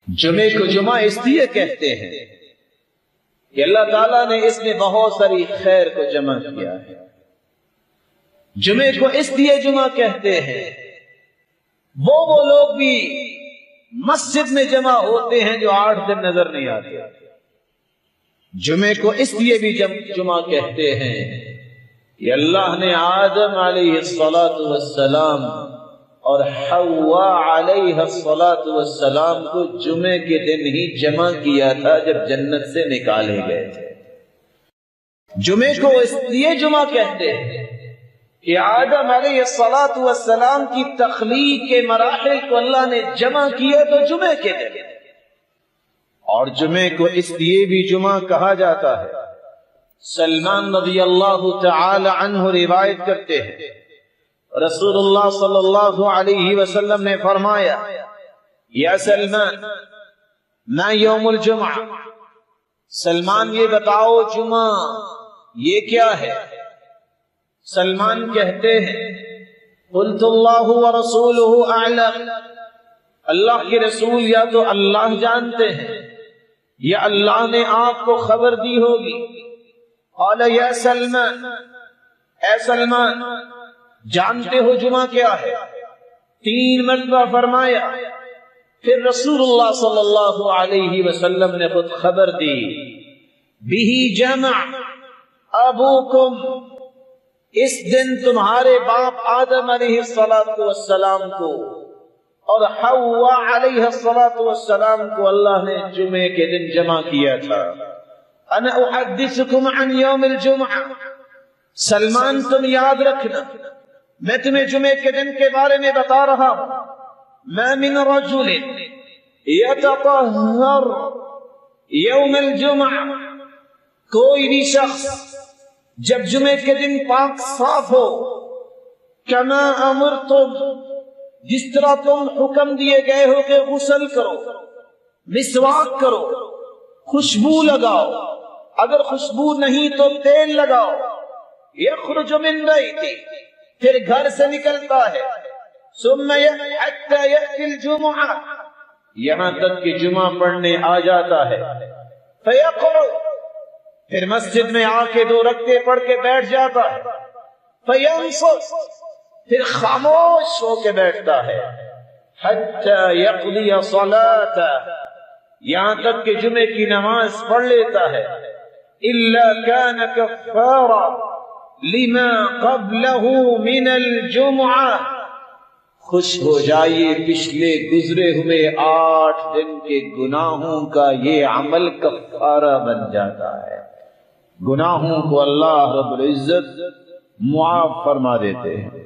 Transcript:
جمعے کو جمعہ اس لیے کہتے ہیں کہ اللہ تعالیٰ نے اس میں بہت ساری خیر کو جمع کیا ہے۔ جمعے کو اس لیے جمعہ کہتے ہیں، وہ لوگ بھی مسجد میں جمع ہوتے ہیں جو 8 دن نظر نہیں آتے۔ جمعے کو اس لیے بھی جمعہ کہتے ہیں کہ اللہ نے آدم علیہ السلام اور حوا علیہ السلام کو جمعے کے دن ہی جمع کیا تھا جب جنت سے نکالے گئے تھے۔ جمعے کو اس لیے جمعہ کہتے ہیں کہ آدم علیہ السلام کی تخلیق کے مراحل کو اللہ نے جمع کیا تو جمعے کے دن، اور جمعے کو اس لیے بھی جمعہ کہا جاتا ہے۔ سلمان رضی اللہ تعالی عنہ روایت کرتے ہیں، رسول اللہ صلی اللہ علیہ وسلم نے فرمایا، یا سلمان ما یوم الجمعہ، سلمان یہ بتاؤ جمعہ یہ کیا ہے؟ سلمان کہتے ہیں، قلت اللہ ورسولہ اعلم، اللہ کے رسول یا تو اللہ جانتے ہیں یا اللہ نے آپ کو خبر دی ہوگی۔ قال یا سلمان، اے سلمان جانتے ہو جمعہ کیا ہے؟ 3 مرتبہ فرمایا، پھر رسول اللہ صلی اللہ علیہ وسلم نے خود خبر دی، بِهِ جمع ابوکم، اس دن تمہارے باپ آدم علیہ السلام کو اور حوا علیہ السلام کو اللہ نے جمعے کے دن جمع کیا تھا۔ انا احدثکم عن یوم الجمعہ، سلمان تم یاد رکھنا میں تمہیں جمعے کے دن کے بارے میں بتا رہا ہوں۔ ما من رجل یتطہر یوم الجمعہ، کوئی بھی شخص جب جمعے کے دن پاک صاف ہو، کما امرتم، جس طرح تم حکم دیے گئے ہو کہ غسل کرو، مسواک کرو، خوشبو لگاؤ، اگر خوشبو نہیں تو تیل لگاؤ، یخرج من بیتی، پھر گھر سے نکلتا ہے، ثم حتی یأتی الجمعہ، یہاں تک کہ جمعہ پڑھنے آ جاتا ہے، فیقعد، پھر مسجد میں آ کے 2 رکعتیں پڑھ کے بیٹھ جاتا ہے، فینصت، پھر خاموش ہو کے بیٹھتا ہے، حتی یقضی صلاۃ، یہاں تک کہ جمعے کی نماز پڑھ لیتا ہے، الا کان کفارا لما قبلہ من الجمعہ، خوش ہو جائیے پچھلے گزرے ہوئے 8 دن کے گناہوں کا یہ عمل کفارہ بن جاتا ہے، گناہوں کو اللہ رب العزت معاف فرما دیتے ہیں۔